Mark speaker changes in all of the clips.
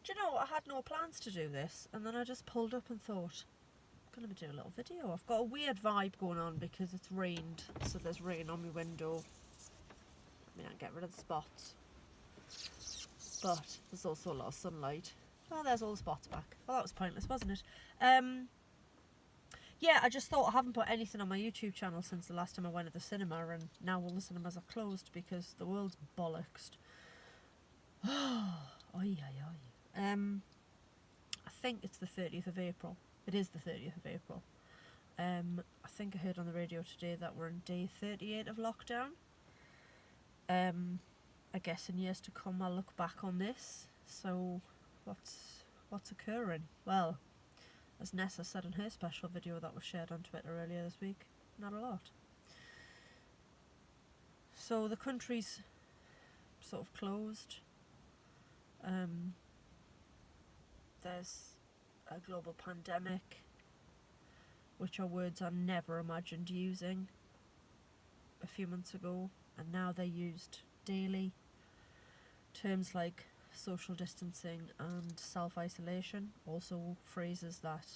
Speaker 1: Do you know what? I had no plans to do this, and then I just pulled up and thought, I'm going to do a little video. I've got a weird vibe going on because it's rained, so there's rain on my window. I mean, I get rid of the spots, but there's also a lot of sunlight. Oh, there's all the spots back. Well, that was pointless, wasn't it? Yeah, I just thought I haven't put anything on my YouTube channel since the last time I went to the cinema, and now all the cinemas are closed because the world's bollocksed. Oy, oy, oy. I think it's the 30th of April. It is the 30th of April. I think I heard on the radio today that we're in day 38 of lockdown. I guess in years to come I'll look back on this. So what's occurring? Well, as Nessa said in her special video that was shared on Twitter earlier this week, not a lot. So the country's sort of closed. There's a global pandemic, which are words I never imagined using a few months ago, and now they're used daily. Terms like social distancing and self-isolation, also phrases that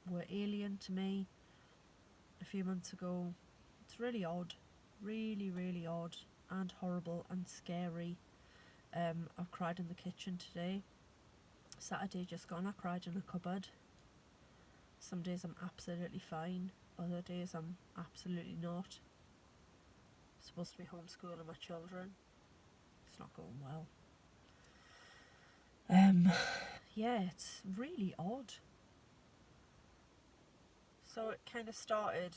Speaker 1: were alien to me a few months ago. It's really odd, really, really odd and horrible and scary. I've cried in the kitchen today. Saturday just gone, I cried in a cupboard. Some days I'm absolutely fine, other days I'm absolutely not. I'm supposed to be homeschooling my children. It's not going well. Yeah, it's really odd. So it kind of started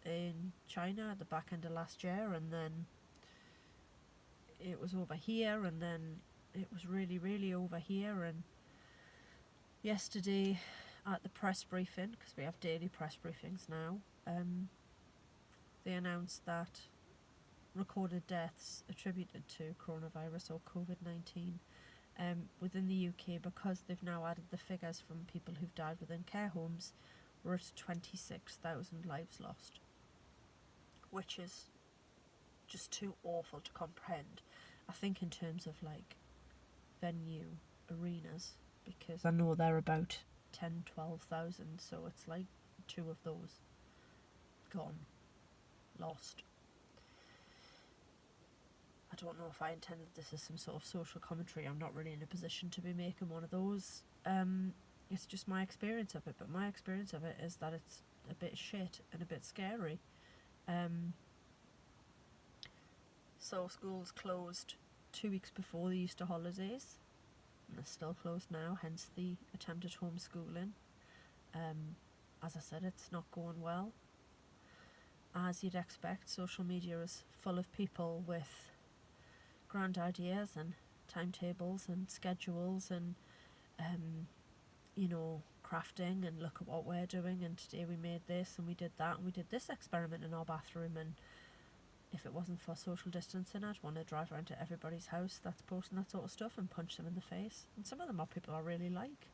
Speaker 1: in China at the back end of last year, and then it was over here, and then it was really, really over here. And yesterday at the press briefing, because we have daily press briefings now, they announced that recorded deaths attributed to coronavirus or COVID-19 within the UK, because they've now added the figures from people who've died within care homes, we're at 26,000 lives lost, which is just too awful to comprehend. I think in terms of like venue arenas, because I know they're about 10-12,000, so it's like 2 of those gone, lost. I don't know if I intended this as some sort of social commentary. I'm not really in a position to be making one of those. It's just my experience of it, but my experience of it is that it's a bit shit and a bit scary. So schools closed 2 weeks before the Easter holidays, and they're still closed now, hence the attempted homeschooling. As I said, it's not going well. As you'd expect, social media is full of people with grand ideas and timetables and schedules and crafting, and look at what we're doing, and today we made this and we did that and we did this experiment in our bathroom, and if it wasn't for social distancing I'd want to drive around to everybody's house that's posting that sort of stuff and punch them in the face. And some of them are people I really like.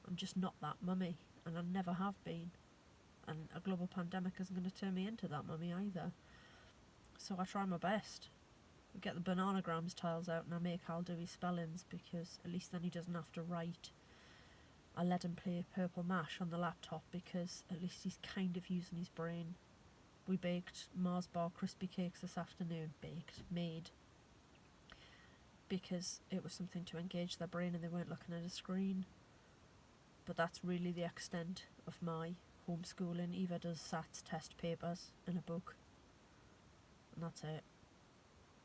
Speaker 1: I'm just not that mummy, and I never have been, and a global pandemic isn't going to turn me into that mummy either. So I try my best. I get the bananagrams tiles out and I make Hal do his spellings, because at least then he doesn't have to write. I let him play Purple Mash on the laptop because at least he's kind of using his brain. We baked Mars bar crispy cakes this afternoon. Made. Because it was something to engage their brain and they weren't looking at a screen. But that's really the extent of my homeschooling. Eva does SATs test papers in a book, and that's it.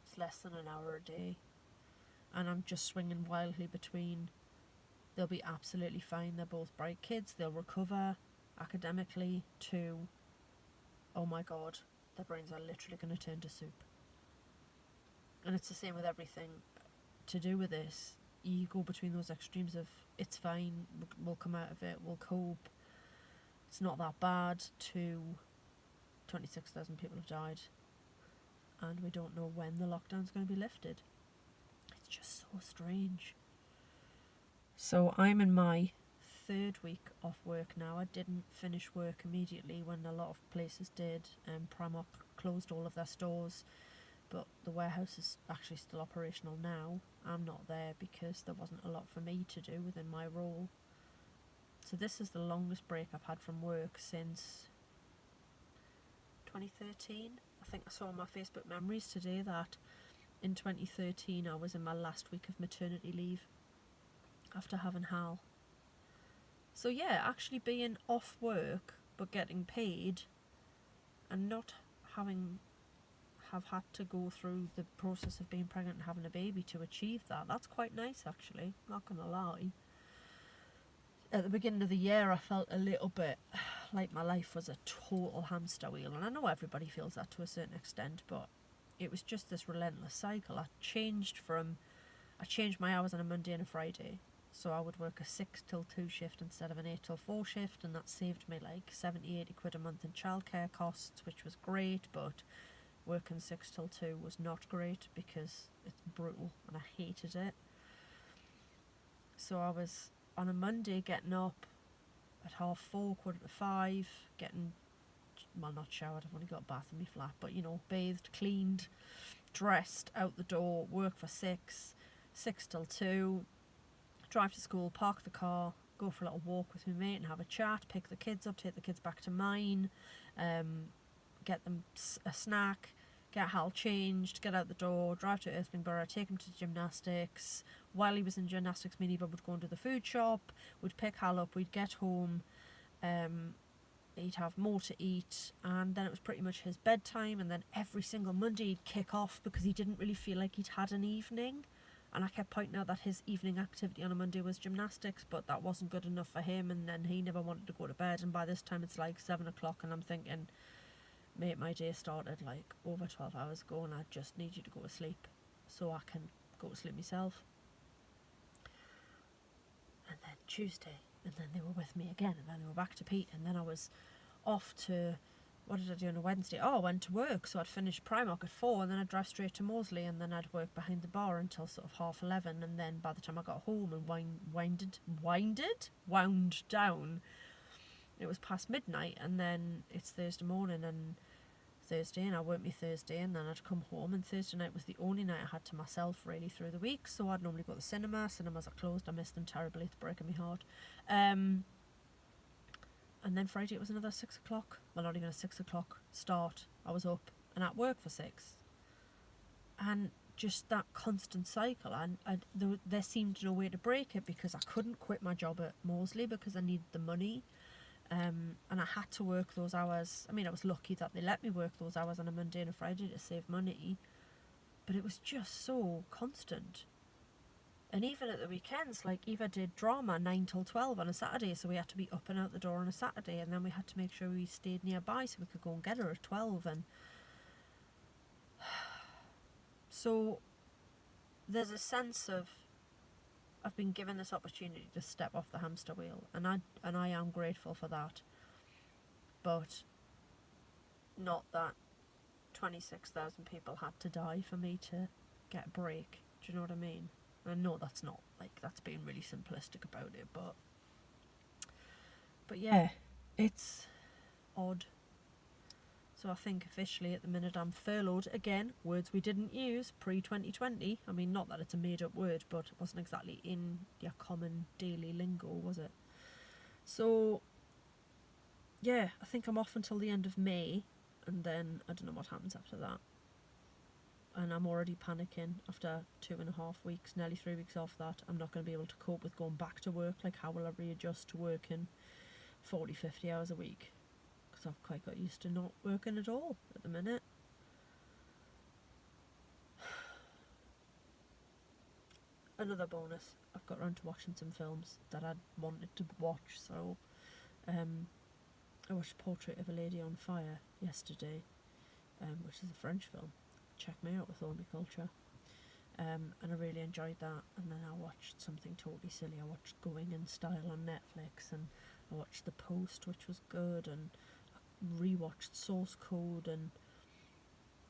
Speaker 1: It's less than an hour a day, and I'm just swinging wildly between they'll be absolutely fine, they're both bright kids, they'll recover academically, to oh my god, their brains are literally going to turn to soup. And it's the same with everything to do with this. You go between those extremes of it's fine, we'll come out of it, we'll cope, it's not that bad, to 26,000 people have died and we don't know when the lockdown's going to be lifted. It's just so strange. So I'm in my 3rd week off work now. I didn't finish work immediately when a lot of places did. Primark closed all of their stores, but the warehouse is actually still operational now. I'm not there because there wasn't a lot for me to do within my role. So this is the longest break I've had from work since 2013. I think I saw on my Facebook memories today that in 2013 I was in my last week of maternity leave after having Hal. So yeah, actually being off work but getting paid and not have had to go through the process of being pregnant and having a baby to achieve that, that's quite nice actually, not gonna lie. At the beginning of the year I felt a little bit like my life was a total hamster wheel, and I know everybody feels that to a certain extent, but it was just this relentless cycle. I changed my hours on a Monday and a Friday, so I would work a 6 till 2 shift instead of an 8 till 4 shift, and that saved me like 70-80 quid a month in childcare costs, which was great. But working 6 till 2 was not great because it's brutal and I hated it. So I was on a Monday getting up at 4:30, 4:45, getting, well, not showered, I've only got a bath in my flat, but you know, bathed, cleaned, dressed, out the door, work for 6 till 2, drive to school, park the car, go for a little walk with my mate and have a chat, pick the kids up, take the kids back to mine, get them a snack, get Hal changed, get out the door, drive to Irthlingborough, take him to gymnastics. While he was in gymnastics, me and Eva would go into the food shop, we'd pick Hal up, we'd get home, he'd have more to eat, and then it was pretty much his bedtime. And then every single Monday he'd kick off because he didn't really feel like he'd had an evening, and I kept pointing out that his evening activity on a Monday was gymnastics, but that wasn't good enough for him, and then he never wanted to go to bed. And by this time it's like 7 o'clock and I'm thinking, mate, my day started like over 12 hours ago and I just need you to go to sleep so I can go to sleep myself. And then Tuesday, and then they were with me again, and then they were back to Pete, and then I was off to, what did I do on a Wednesday? Oh, I went to work, so I'd finish Primark at 4, and then I'd drive straight to Moseley, and then I'd work behind the bar until sort of 11:30, and then by the time I got home and wound down, it was past midnight. And then it's Thursday morning and I worked me Thursday, and then I'd come home, and Thursday night was the only night I had to myself really through the week. So I'd normally go to the cinemas are closed, I miss them terribly, it's breaking my heart. And then Friday it was another 6 o'clock, well, not even a 6 o'clock start, I was up and at work for 6, and just that constant cycle. And there seemed no way to break it because I couldn't quit my job at Moseley because I needed the money. And I had to work those hours. I mean, I was lucky that they let me work those hours on a Monday and a Friday to save money, but it was just so constant. And even at the weekends, like Eva did drama 9 till 12 on a Saturday, so we had to be up and out the door on a Saturday, and then we had to make sure we stayed nearby so we could go and get her at 12. And so there's a sense of, I've been given this opportunity to step off the hamster wheel, and I am grateful for that. But not that 26,000 people had to die for me to get a break. Do you know what I mean? I know that's not, like, that's being really simplistic about it, but yeah, it's odd. So I think officially at the minute I'm furloughed again, words we didn't use pre-2020. I mean, not that it's a made up word, but it wasn't exactly in your common daily lingo, was it? So yeah, I think I'm off until the end of May, and then I don't know what happens after that. And I'm already panicking after 2.5 weeks, nearly 3 weeks off that. I'm not going to be able to cope with going back to work. Like, how will I readjust to working 40, 50 hours a week? Because I've quite got used to not working at all at the minute. Another bonus, I've got around to watching some films that I'd wanted to watch. So I watched Portrait of a Lady on Fire yesterday, which is a French film. Check me out with all my culture. And I really enjoyed that. And then I watched something totally silly. I watched Going in Style on Netflix, and I watched The Post, which was good, and I rewatched Source Code. And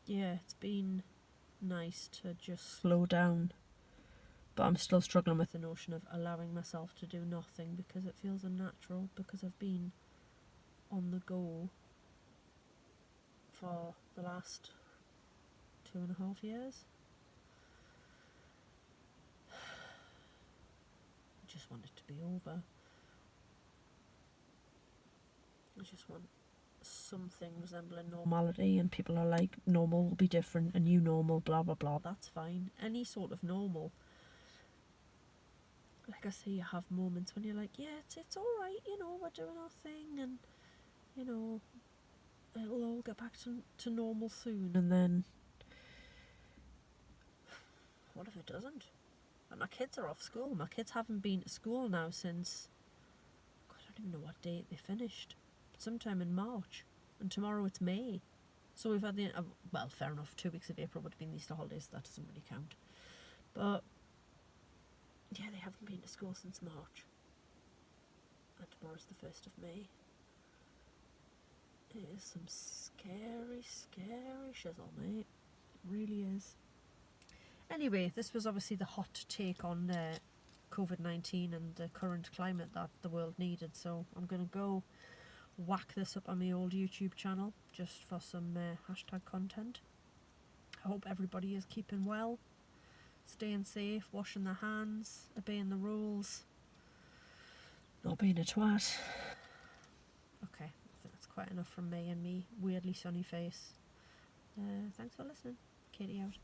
Speaker 1: yeah, it's been nice to just slow down, but I'm still struggling with the notion of allowing myself to do nothing because it feels unnatural, because I've been on the go for the last 2.5 years. just want it to be over. I just want something resembling normality, and people are like, normal will be different, a new normal, blah blah blah. That's fine. Any sort of normal. Like I say, you have moments when you're like, yeah, it's all right, you know, we're doing our thing, and you know, it'll all get back to normal soon. And then, what if it doesn't? And my kids are off school. My kids haven't been to school now since, God, I don't even know what date they finished. Sometime in March, and tomorrow it's May. So we've had the well, fair enough. 2 weeks of April would have been the Easter holidays. So that doesn't really count. But yeah, they haven't been to school since March, and tomorrow's the 1st of May. It is some scary, scary shizzle, mate. It really is. Anyway, this was obviously the hot take on COVID-19 and the current climate that the world needed. So I'm going to go whack this up on my old YouTube channel just for some hashtag content. I hope everybody is keeping well, staying safe, washing their hands, obeying the rules, not being a twat. Okay, I think that's quite enough from me and me weirdly sunny face. Thanks for listening. Katie out.